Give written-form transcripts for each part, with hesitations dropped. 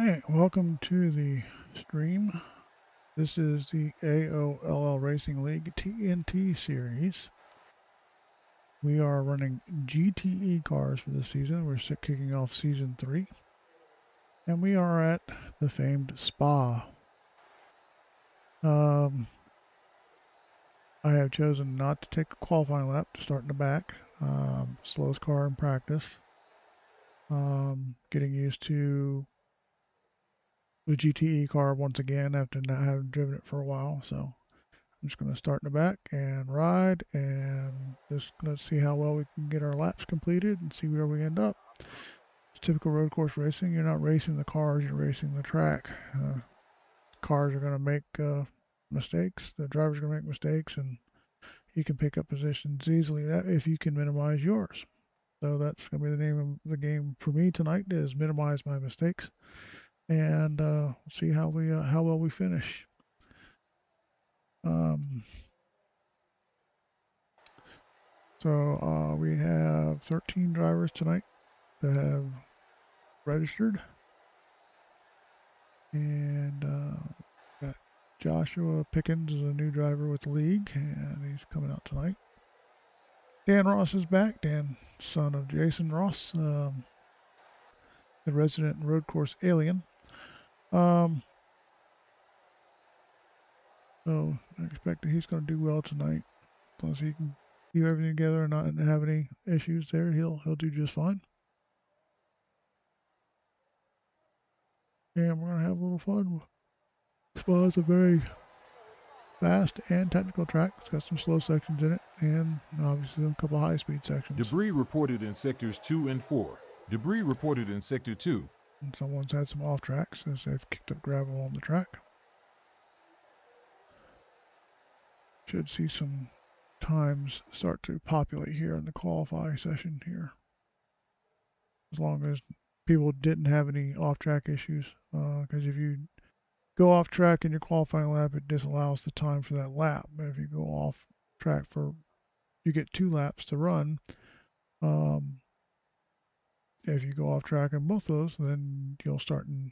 Alright, welcome to the stream. This is the AOLL Racing League TNT series. We are running GTE cars for this season. We're kicking off season 3. And we are at the famed Spa. I have chosen not to take a qualifying lap to start in the back. Slowest car in practice. Getting used to the GTE car once again after not having driven it for a while. So I'm just going to start in the back and ride, and just let's see how well we can get our laps completed and see where we end up. It's typical road course racing. You're not racing the cars, you're racing the track. Cars are going to make mistakes. The drivers are going to make mistakes, and you can pick up positions easily if you can minimize yours. So that's going to be the name of the game for me tonight, is minimize my mistakes, and see how well we finish. So we have 13 drivers tonight that have registered, and got Joshua Pickens is a new driver with the league, and he's coming out tonight. Dan Ross is back. Dan, son of Jason Ross, the resident road course alien. So I expect that he's going to do well tonight. As long as he can keep everything together and not have any issues there, he'll do just fine. And we're going to have a little fun. Spa is a very fast and technical track. It's got some slow sections in it, and obviously a couple high-speed sections. Debris reported in sectors 2 and 4. Debris reported in sector 2. And someone's had some off tracks as they've kicked up gravel on the track. Should see some times start to populate here in the qualify session here, as long as people didn't have any off-track issues, because if you go off track in your qualifying lap, it disallows the time for that lap. But if you go off track you get 2 laps to run. If you go off track in both those, then you'll start in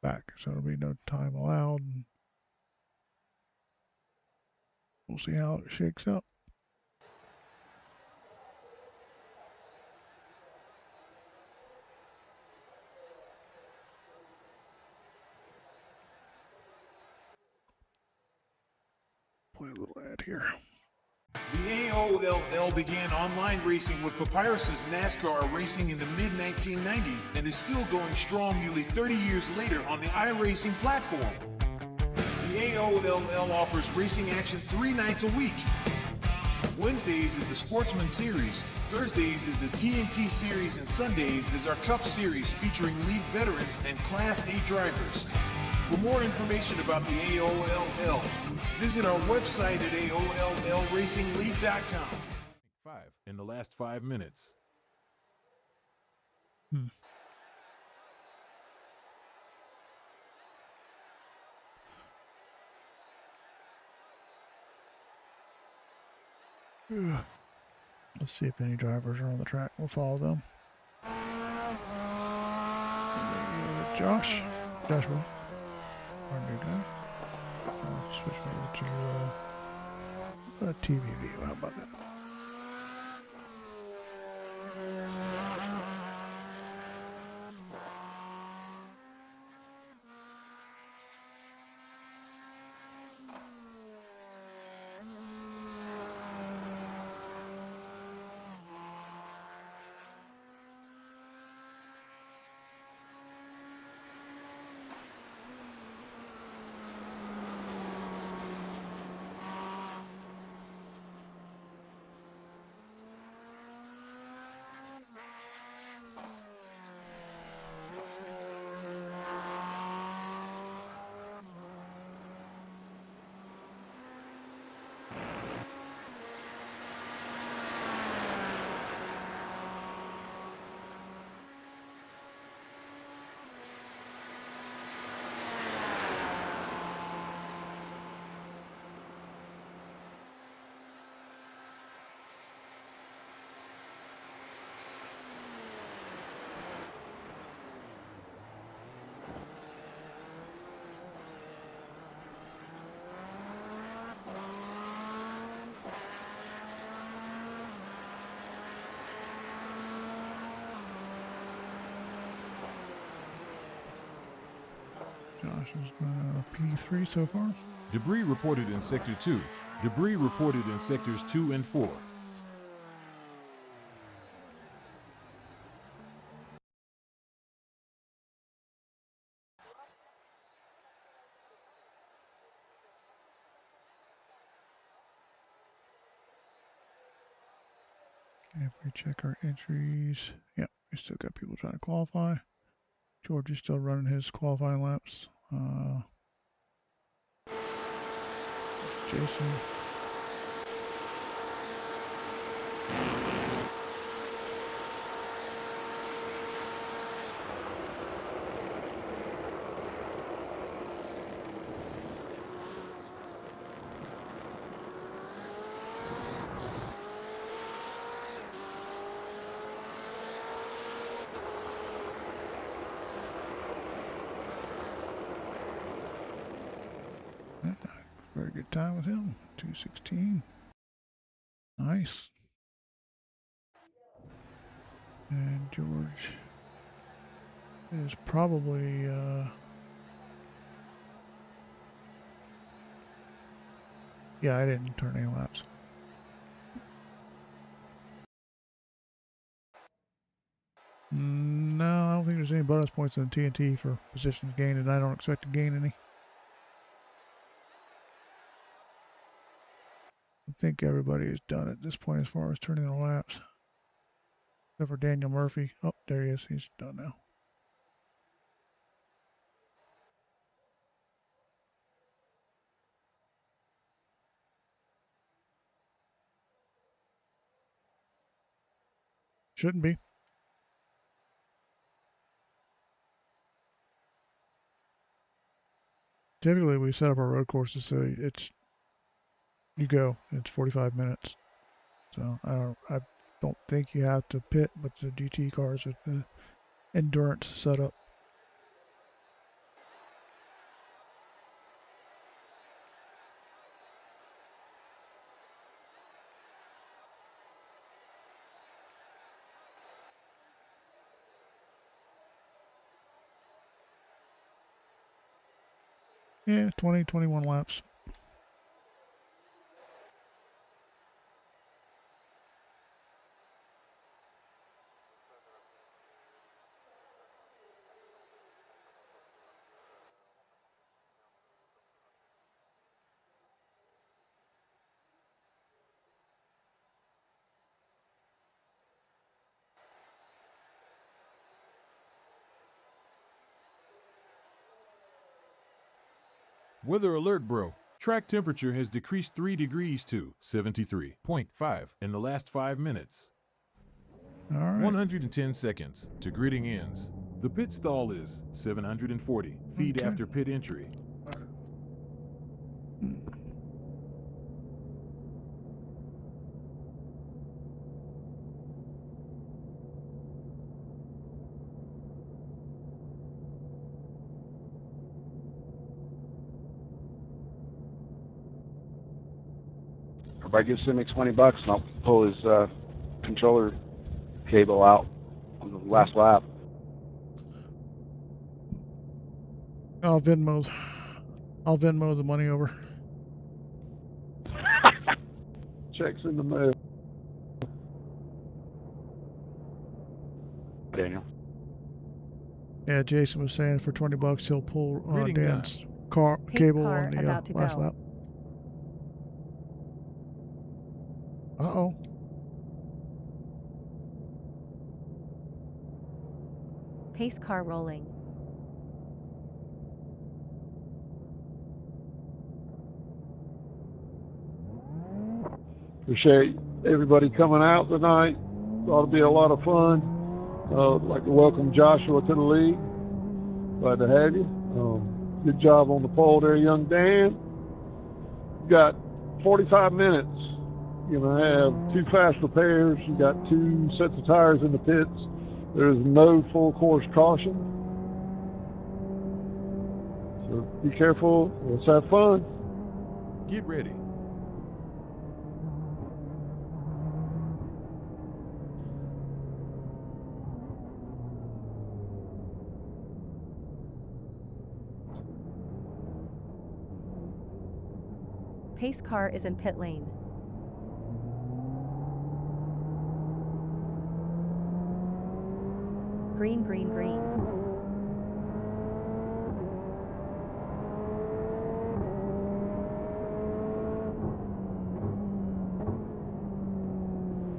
back. So there'll be no time allowed. And we'll see how it shakes up. Play a little ad here. The AOLL began online racing with Papyrus's NASCAR racing in the mid-1990s and is still going strong nearly 30 years later on the iRacing platform. The AOLL offers racing action 3 nights a week. Wednesdays is the Sportsman Series, Thursdays is the TNT Series, and Sundays is our Cup Series featuring league veterans and Class A drivers. For more information about the AOLL, visit our website at AOLLRacingLeague.com. 5 in the last 5 minutes. Let's see if any drivers are on the track. We'll follow them. Joshua, our new guy. I'll switch over to TV view. How about that? Josh is P3 so far. Debris reported in Sector 2. Debris reported in Sectors 2 and 4. If we check our entries, yep, we still got people trying to qualify. George is still running his qualifying laps. Jason. Very good time with him. 2:16. Nice. And George is probably yeah, I didn't turn any laps. No, I don't think there's any bonus points in TNT for positions gained, and I don't expect to gain any. I think everybody is done at this point as far as turning their laps. Except for Daniel Murphy. Oh, there he is. He's done now. Shouldn't be. Typically, we set up our road courses so it's it's 45 minutes. So I don't think you have to pit, but the GT cars with the endurance setup. Yeah, 21 laps. Weather alert, bro. Track temperature has decreased 3 degrees to 73.5 in the last 5 minutes. All right. 110 seconds to gridding ends. The pit stall is 740 feet Okay. after pit entry. Everybody gives Simic $20 and I'll pull his controller cable out on the last lap. I'll Venmo the money over. Checks in the mail. Daniel. Yeah, Jason was saying for $20 he'll pull Gridding Dan's done. cable on the last lap. Uh-oh. Pace car rolling. Appreciate everybody coming out tonight. Ought to be a lot of fun. I'd like to welcome Joshua to the league. Glad to have you. Good job on the pole there, young Dan. You got 45 minutes. You're going to have 2 fast repairs. You got 2 sets of tires in the pits. There's no full course caution. So be careful. Let's have fun. Get ready. Pace car is in pit lane. Green, green, green.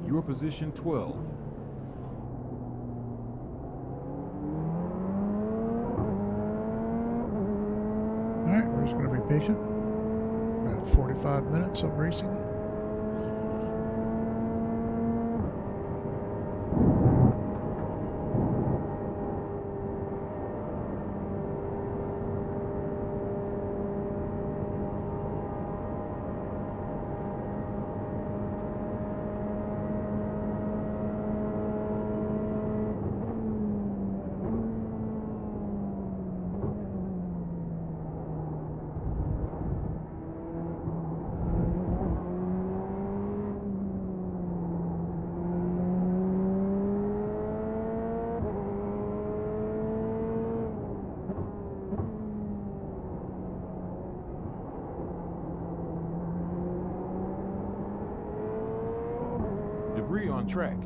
Your position 12. Alright, we're just going to be patient. We have 45 minutes of racing. Debris on track.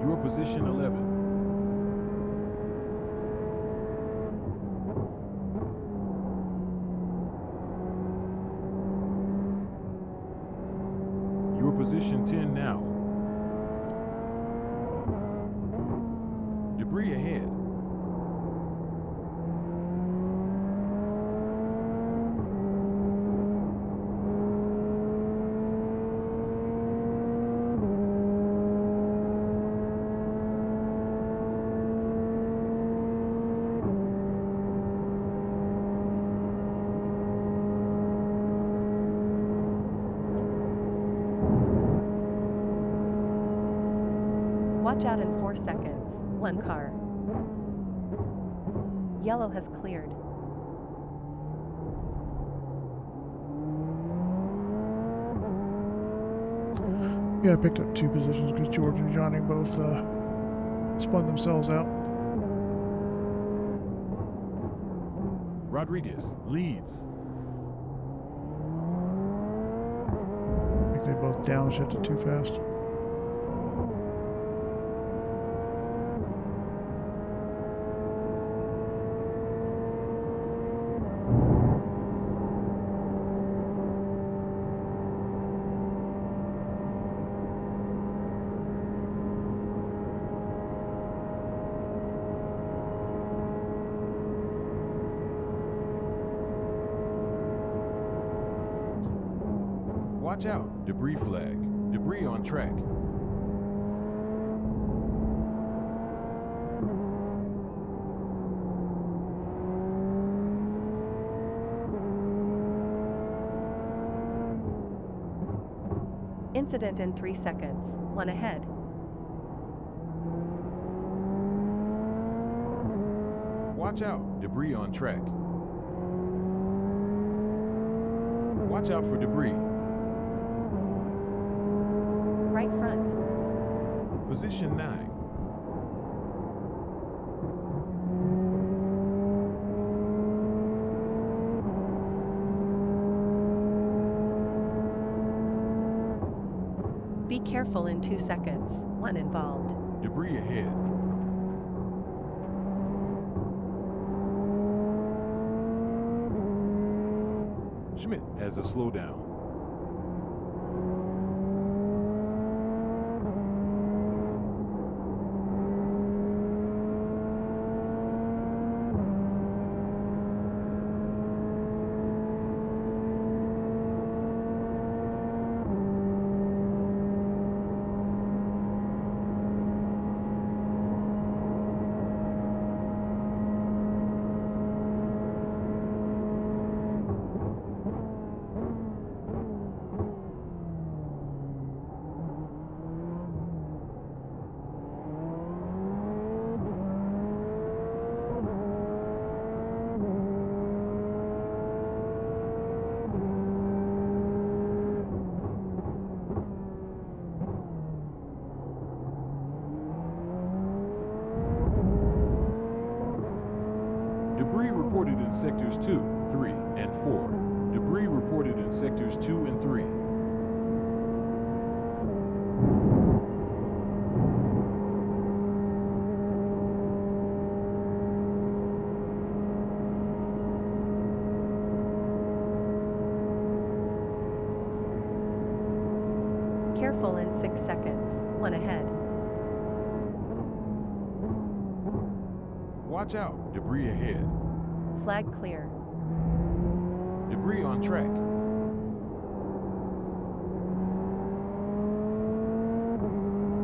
Your position 11. Your position 10 now. Debris ahead. Watch out in 4 seconds. 1 car. Yellow has cleared. Yeah, I picked up 2 positions because George and Johnny both spun themselves out. Rodriguez leads. I think they both downshifted too fast. Watch out. Debris flag. Debris on track. Incident in 3 seconds. 1 ahead. Watch out. Debris on track. Watch out for debris. Right front. Position 9. Be careful in 2 seconds. 1 involved. Debris ahead. Schmidt has a slowdown. reported in sectors 2, 3, and 4. Debris reported in sectors 2 and 3. Careful in 6 seconds. 1 ahead. Watch out, debris ahead. Flag clear. Debris on track.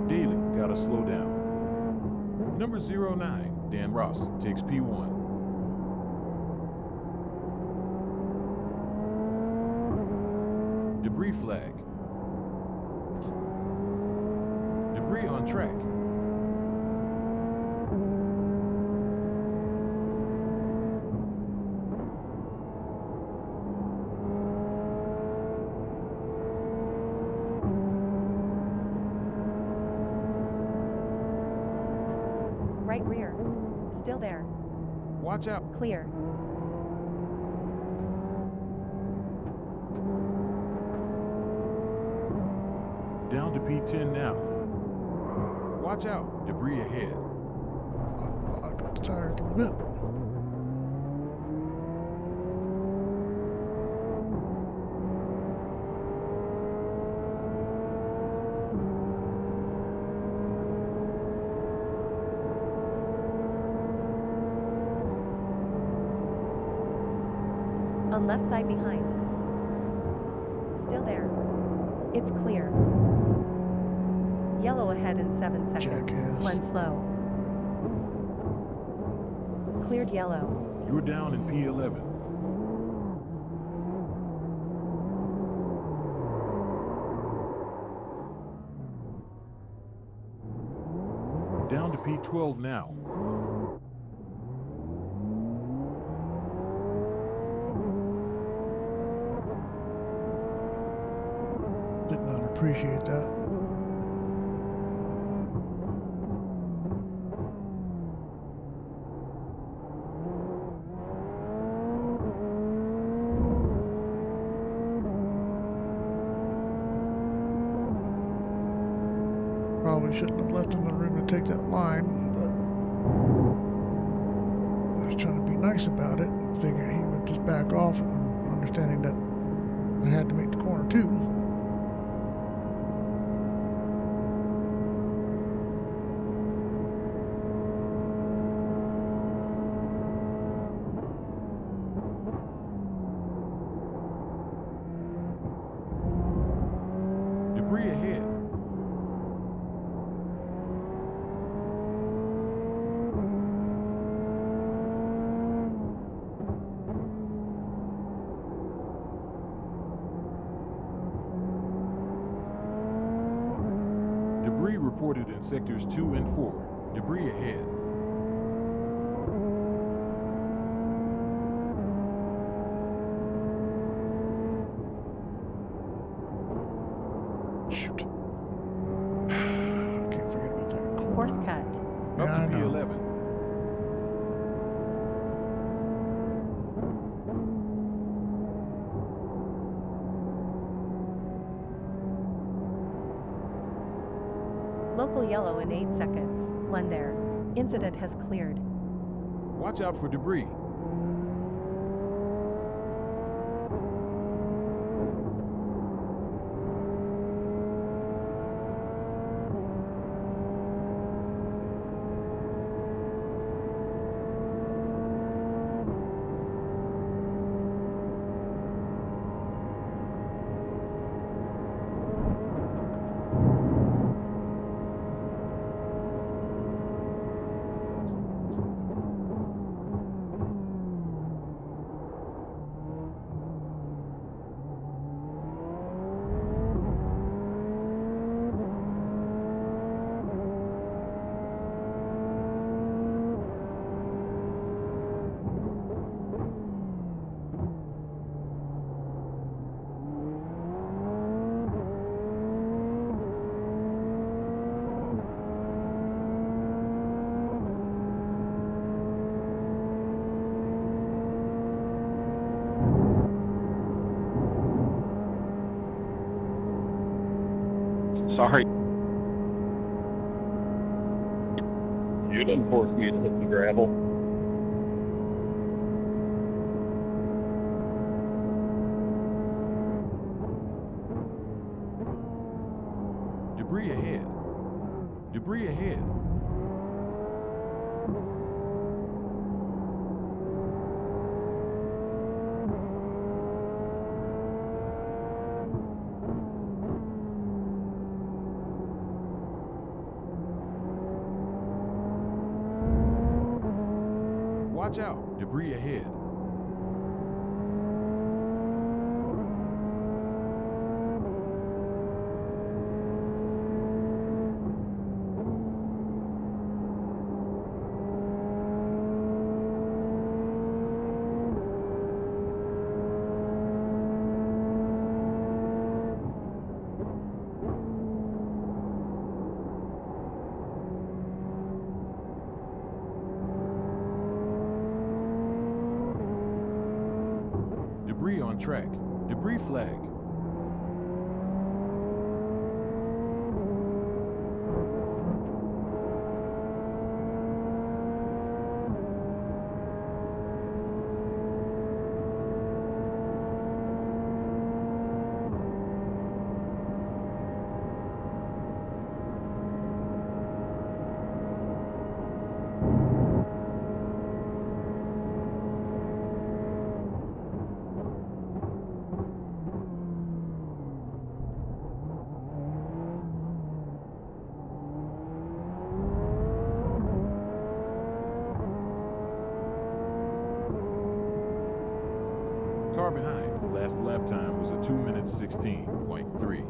Daily, gotta slow down. Number 09, Dan Ross, takes P1. Debris flag. Debris on track. Right rear. Still there. Watch out. Clear. Down to P10 now. Watch out, debris ahead. I got the tires a little bit. On left side behind. Still there. It's clear. Yellow ahead in 7 seconds. Jackass. One slow. Cleared yellow. You're down in P11. Down to P12 now. Did not appreciate that. Probably shouldn't have left him the room to take that line, but I was trying to be nice about it and figured he would just back off, understanding that I had to make the corner too. Debris ahead. Debris reported in sectors 2 and 4. Debris ahead. Shoot. I can't forget about that corner. Course cut. Yeah, I Up to know. P11. Local yellow in 8 seconds. One there. Incident has cleared. Watch out for debris. Sorry. You didn't force me to hit the gravel. Debris ahead. Debris ahead. Watch out. Debris ahead. Debris on track. Debris flag. Car behind. Last lap time was a 2 minutes 16.3.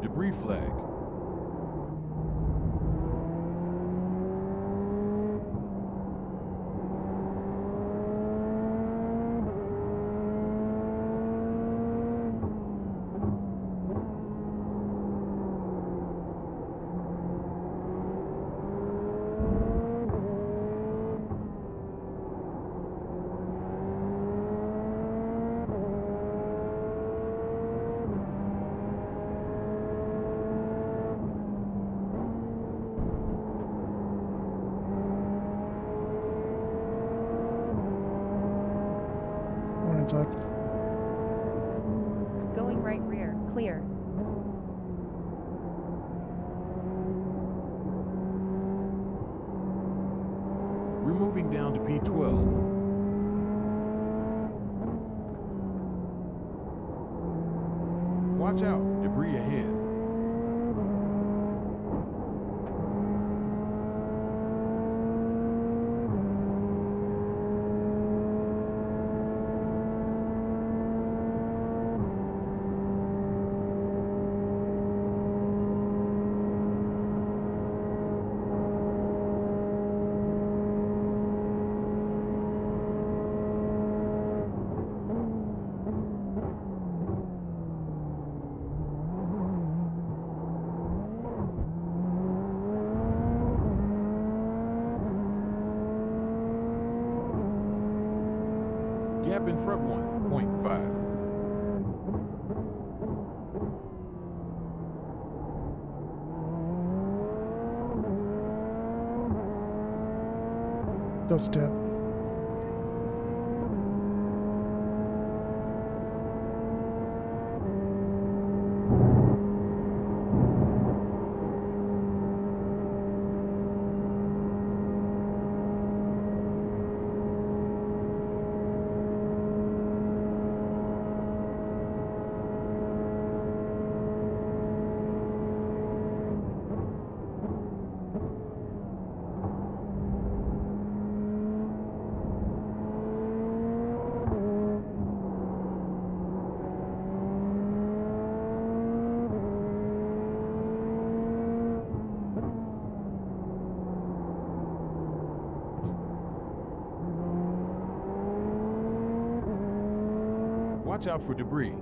Debris flag. One inside. Going right rear. Clear. We're moving down to P12. Watch out. Debris ahead. Gap in front 1.5. Delta 10. Watch out for debris.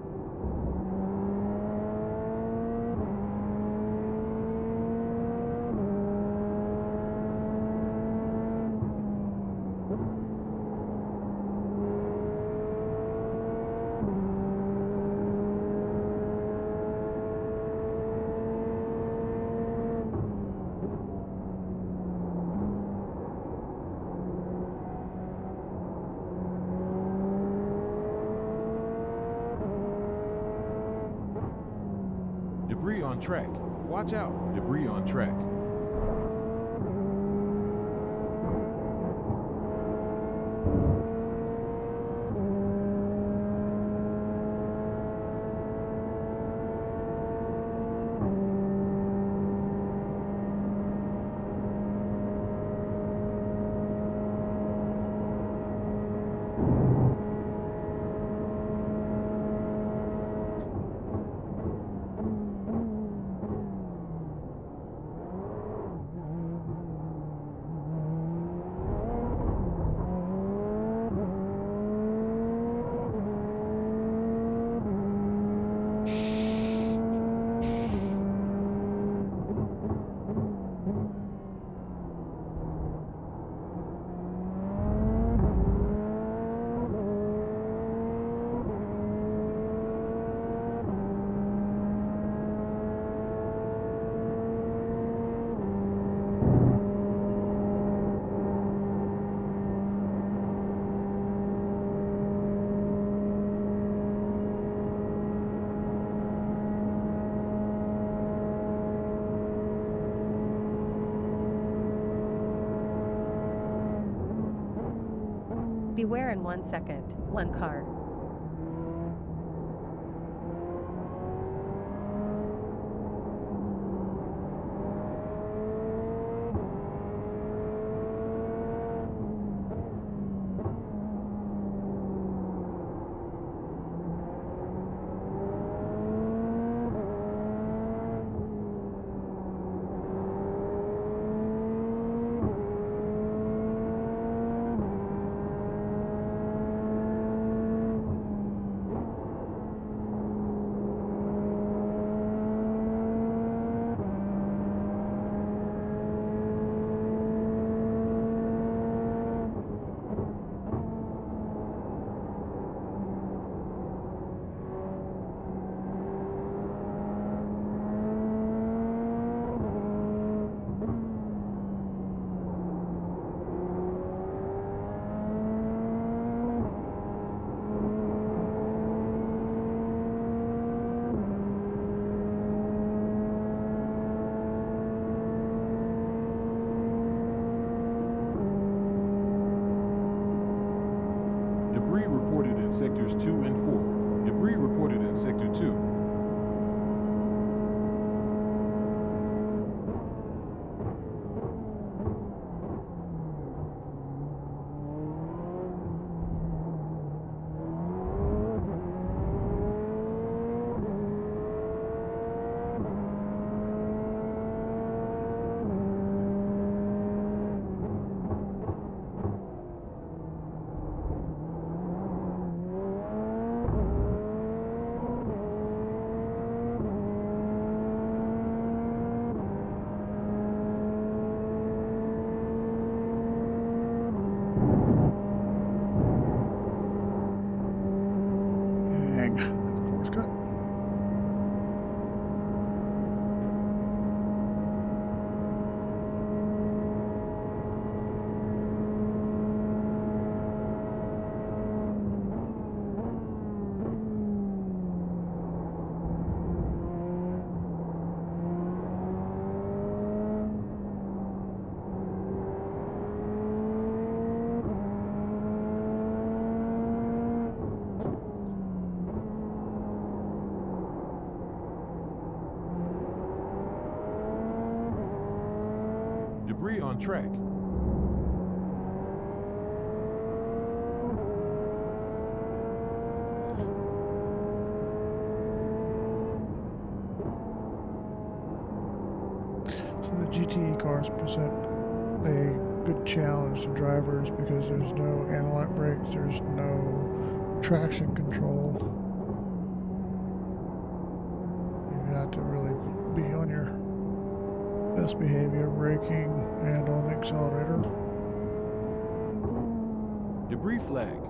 Debris on track. Watch out. Debris on track. Beware in 1 second. 1 car. Debris reported in sectors 2 and 4. Debris reported in sector 2. Dang. Force cut. Debris on track. So the GTE cars present a good challenge to drivers because there's no analog brakes, there's no traction control. Best behavior, braking, and on the accelerator. Debris flag.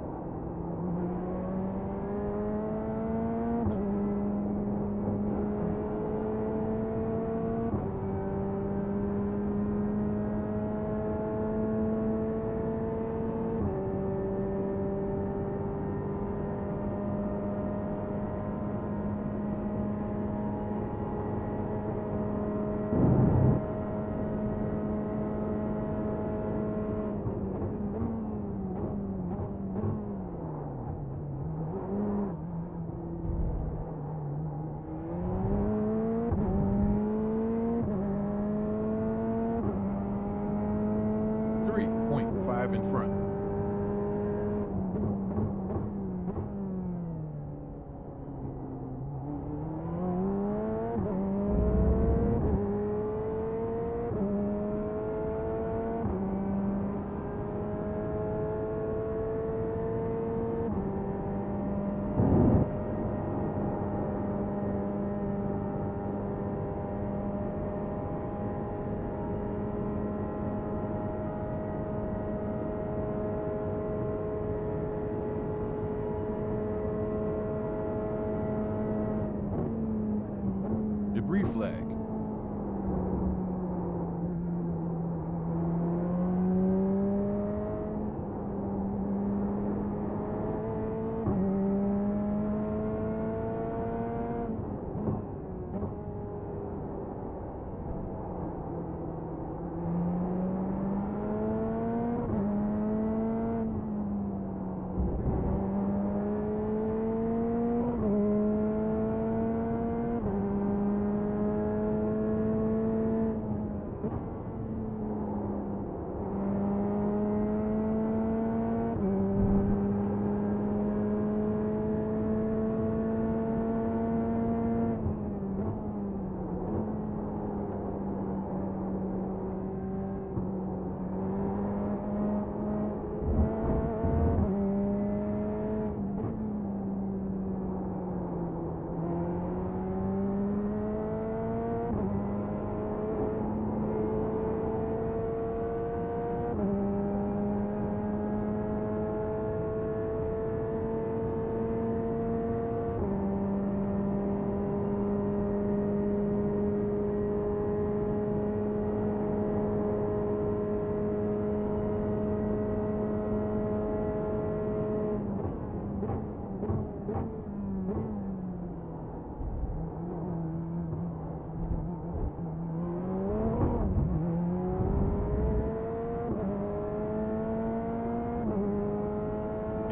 In front. Debris flag.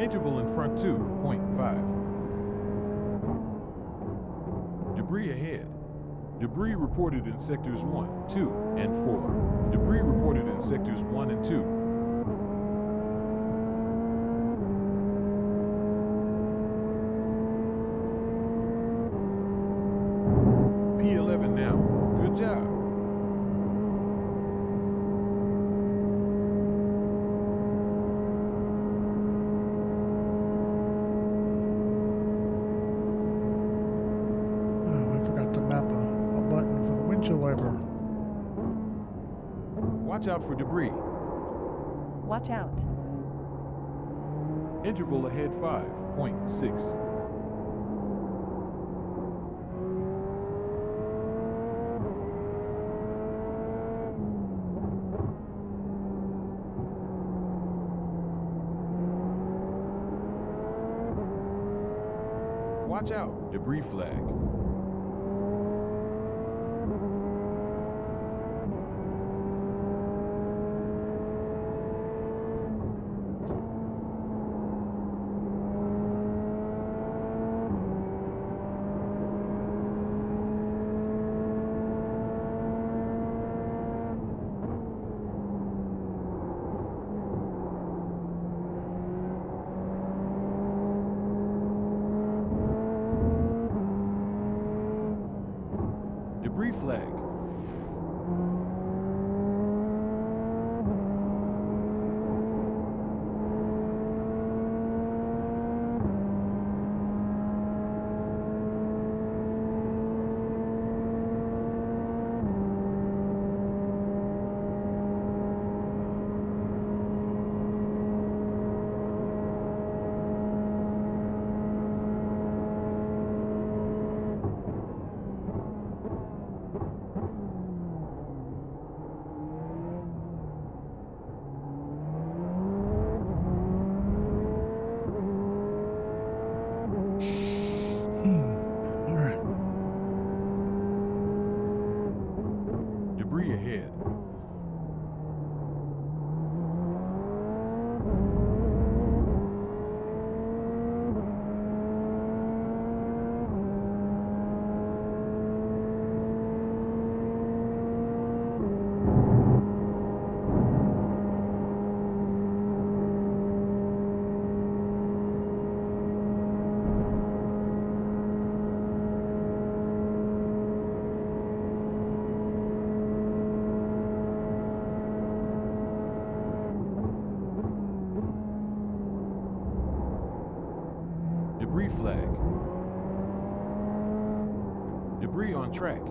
Interval in front 2.5. Debris ahead. Debris reported in sectors 1, 2, and 4. Debris reported in sectors 1 and 2. P11 now. Good job. Watch out for debris. Watch out. Interval ahead 5.6. Watch out, debris flag. Debris flag. Debris ahead. Debris flag. Debris on track.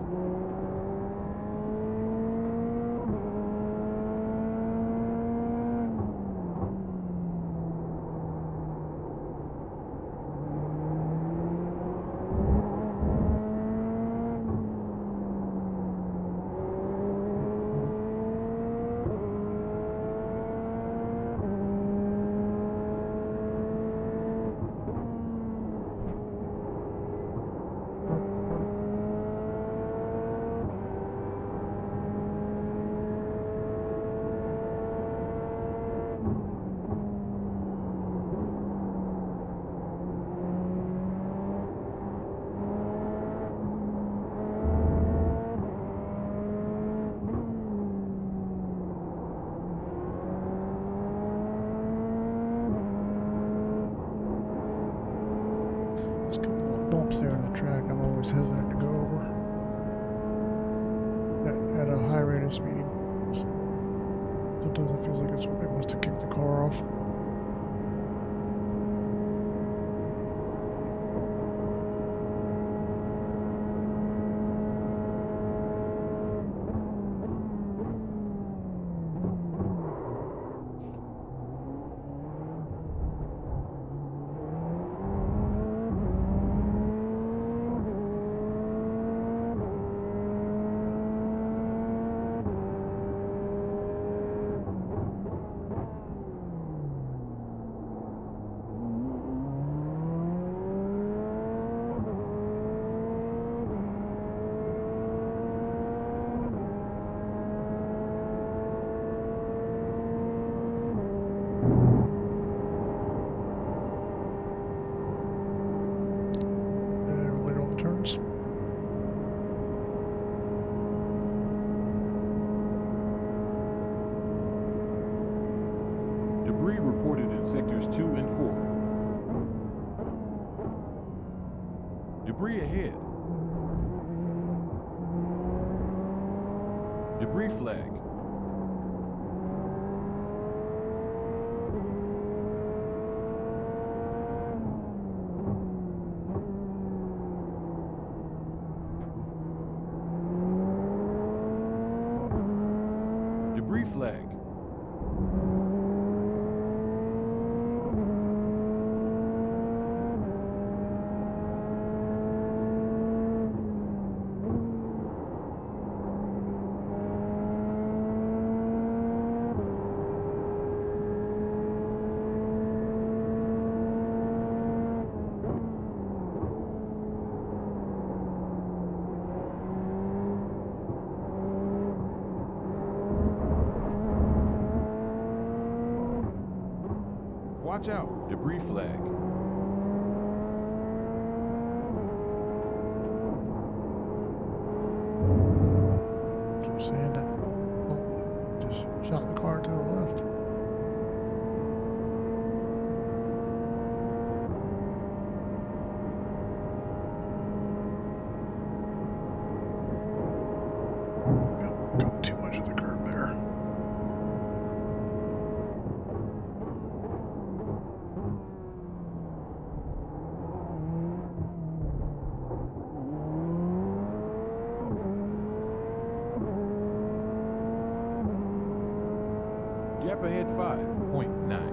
There's a couple of bumps there on the track I'm always hesitant to go over at a high rate of speed. Sometimes it feels like it wants to kick the car off. Later on the turns. Debris reported in sectors 2 and 4. Debris ahead. Debris flag. Debris flag. Watch out, debris flag. I'm saying that. Oh, just shot the car to the left. Got too much of the curb there. Gap ahead 5.9.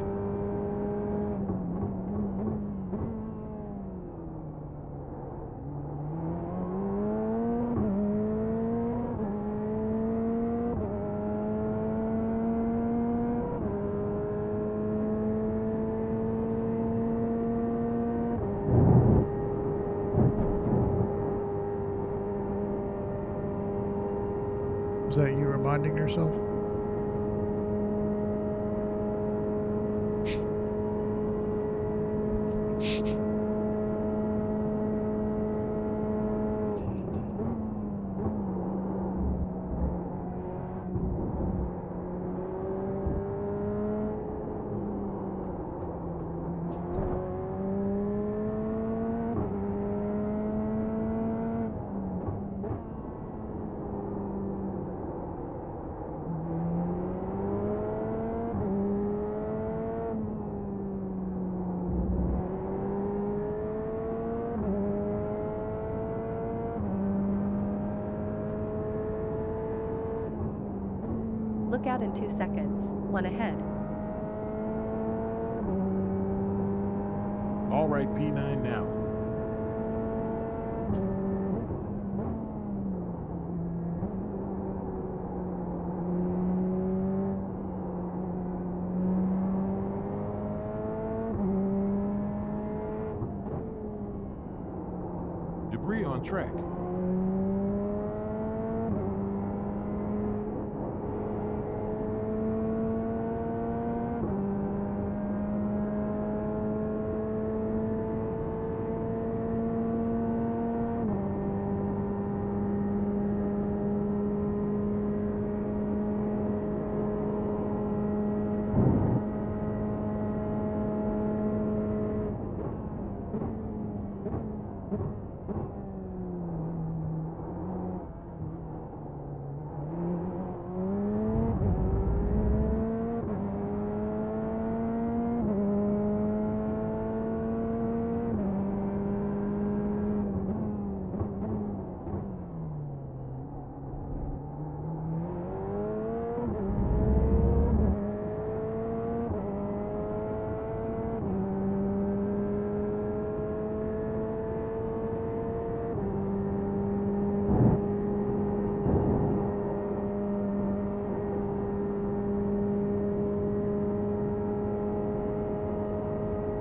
Was that you reminding yourself? Look out in 2 seconds. 1 ahead. All right, P9 now. Debris on track.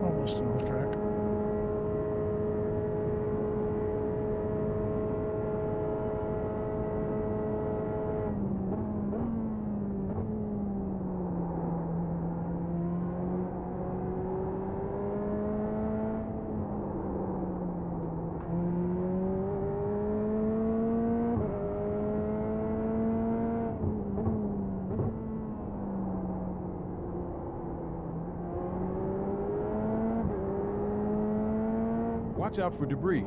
Almost off track. Watch out for debris.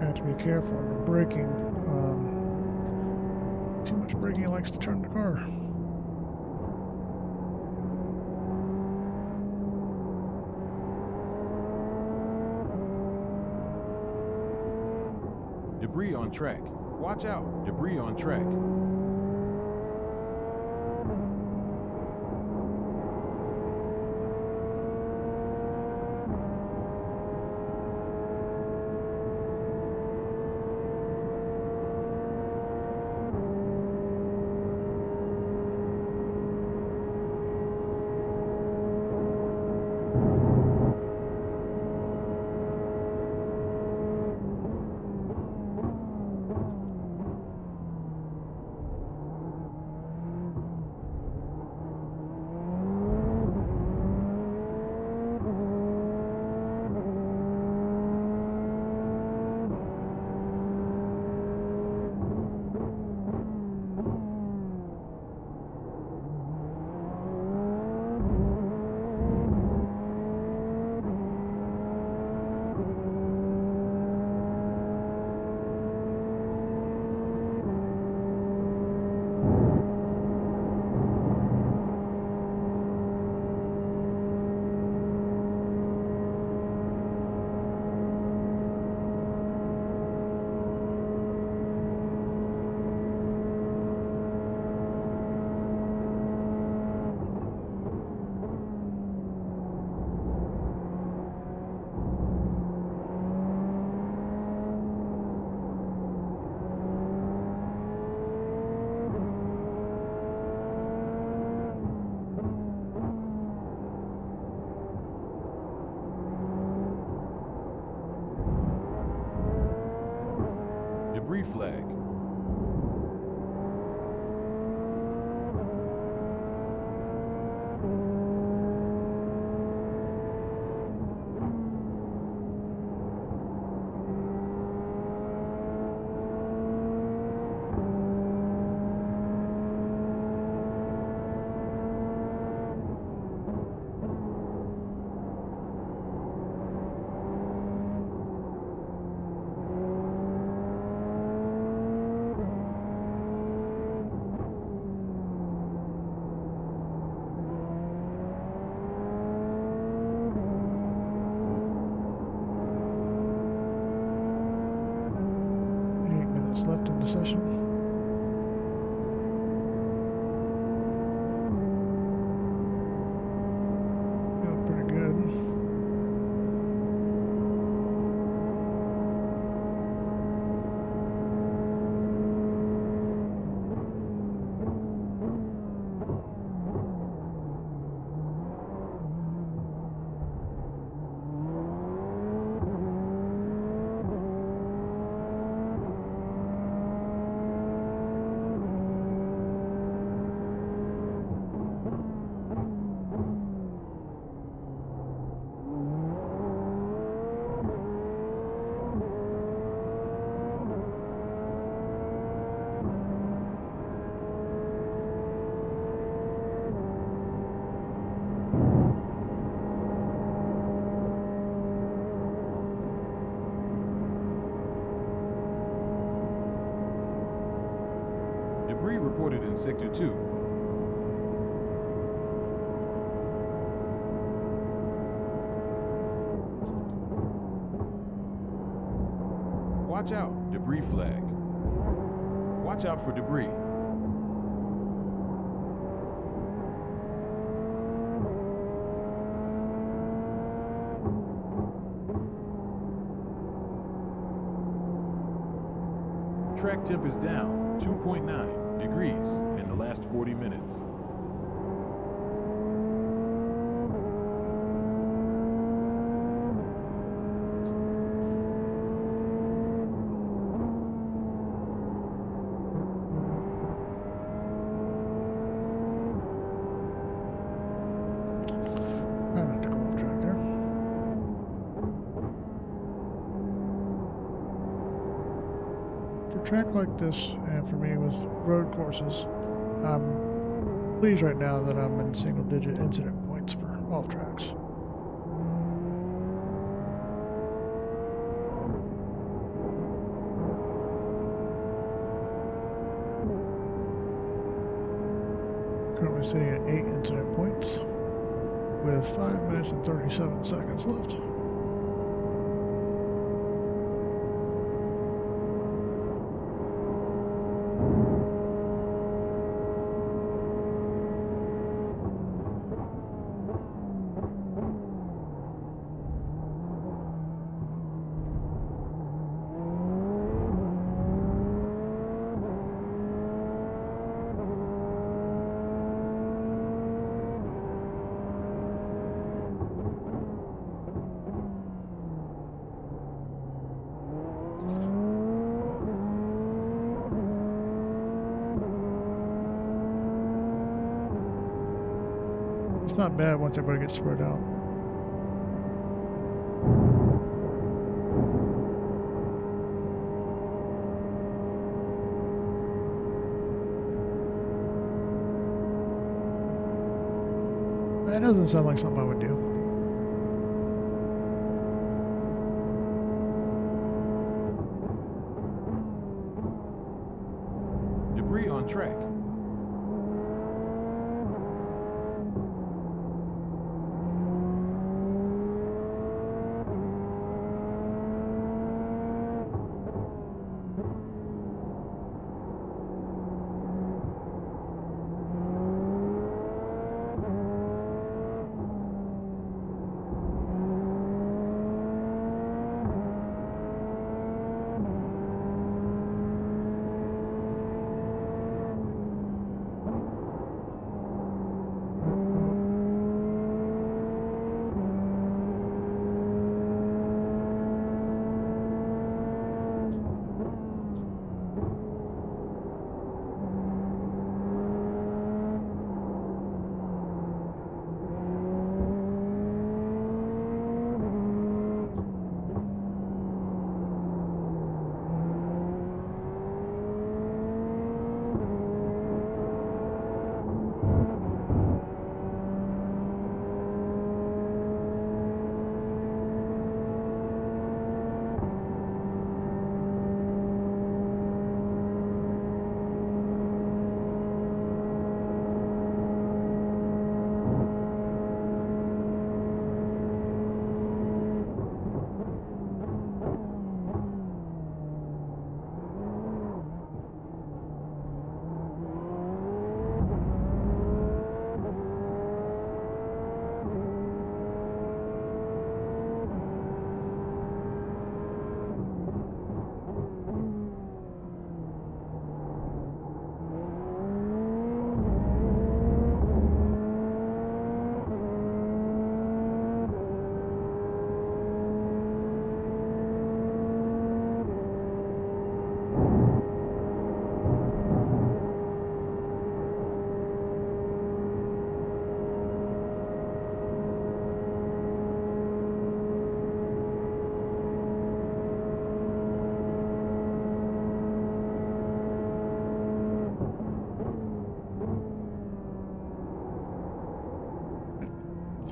I have to be careful on the braking. Too much braking likes to turn the car. Debris on track. Watch out. Debris on track. debris flag. Left in the session. Feeling pretty good. Debris reported in Sector 2. Watch out, debris flag. Watch out for debris. Track temp is down 2.9 degrees in the last 40 minutes. Try not to go off track there. For a track like this, and for me with road courses, I'm pleased right now that I'm in single-digit incident points for off tracks. Currently sitting at 8 incident points with 5 minutes and 37 seconds left. It's not bad once everybody gets spread out. That doesn't sound like something I would do. Debris on track.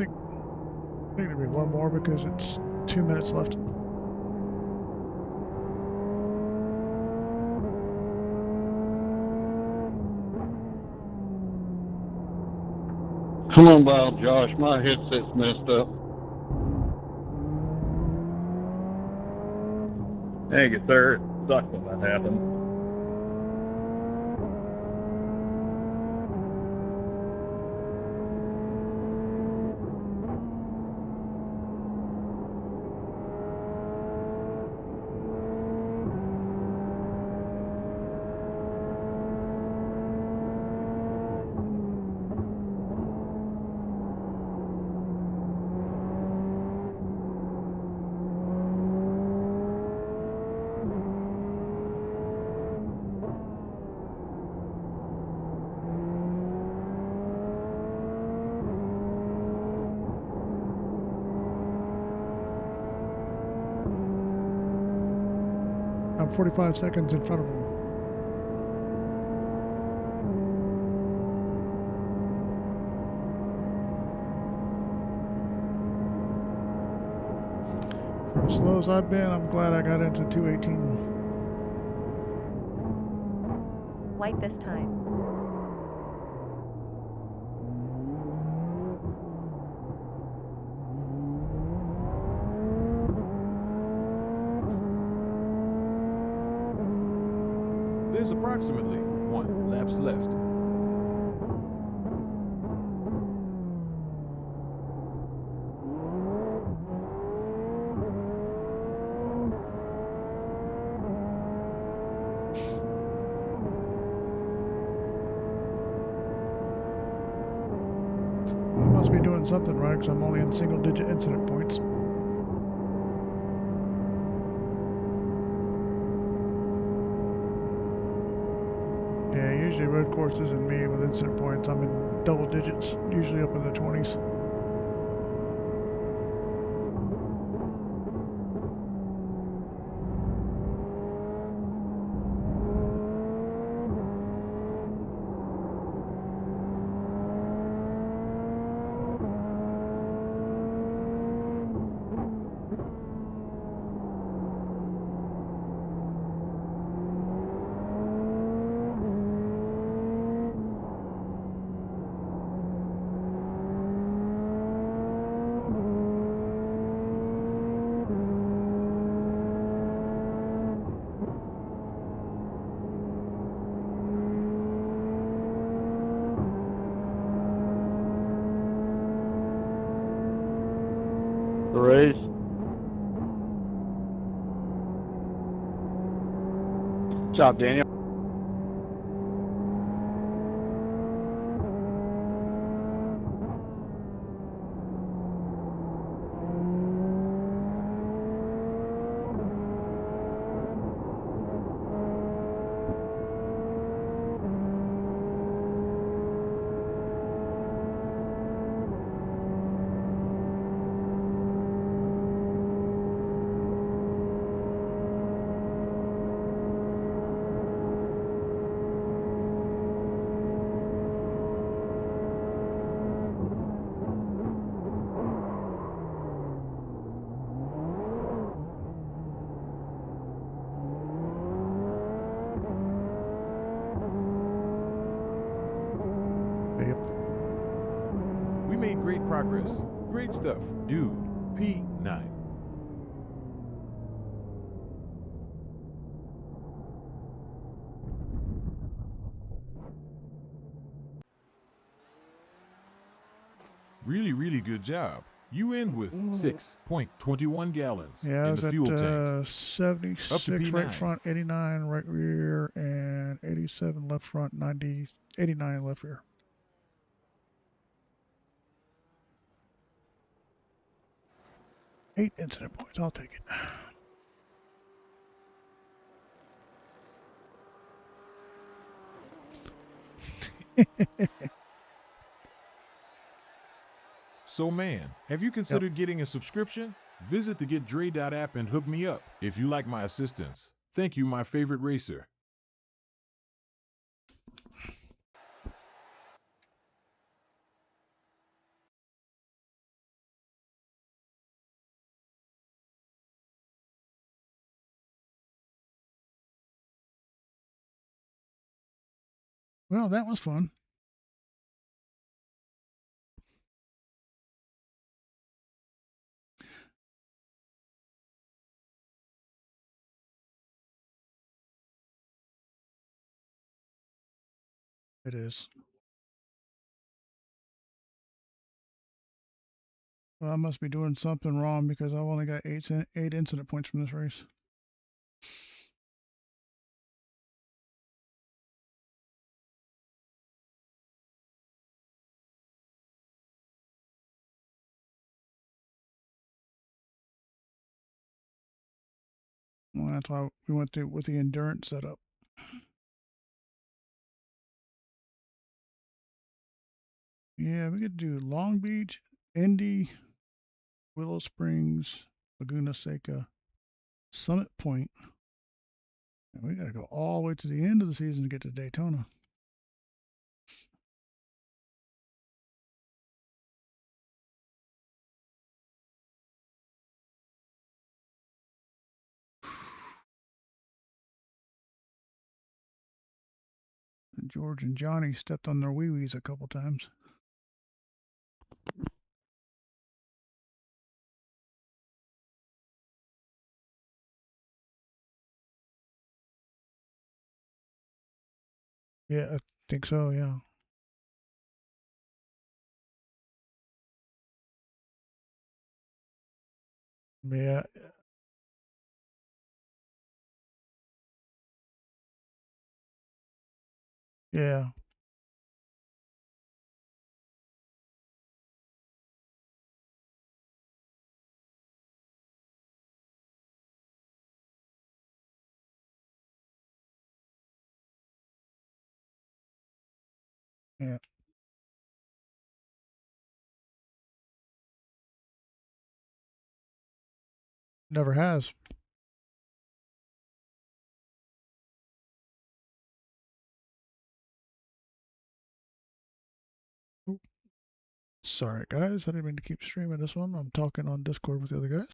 think it'll be one more because it's 2 minutes left. Come on by, Josh. My headset's messed up. Thank you, sir. It sucks when that happens. I'm 45 seconds in front of him. For as slow as I've been, I'm glad I got into 218. White this time. There's approximately 1 lap left. I must be doing something right because I'm only in single-digit incident points. Yeah, usually road courses and me with incident points, I'm in double digits, usually up in the 20s. The race. Good job, Daniel. We made great progress. Great stuff, dude. P9. Really good job. You end with 6.21 gallons Yeah, I in was the at fuel tank. 76 Up to right P9. front, 89 right rear, and 87 left front, 90, 89 left rear. Eight incident points, I'll take it. So man, have you considered getting a subscription? Visit the GetDre.app and hook me up if you like my assistance. Thank you, my favorite racer. Well, that was fun. It is. Well, I must be doing something wrong because I've only got eight incident points from this race. Well, that's why we went through with the endurance setup. Yeah, we could do Long Beach, Indy, Willow Springs, Laguna Seca, Summit Point. And we got to go all the way to the end of the season to get to Daytona. And George and Johnny stepped on their wee-wees a couple times. Yeah, I think so, yeah. Yeah, yeah, yeah. Never has. Sorry, guys. I didn't mean to keep streaming this one. I'm talking on Discord with the other guys.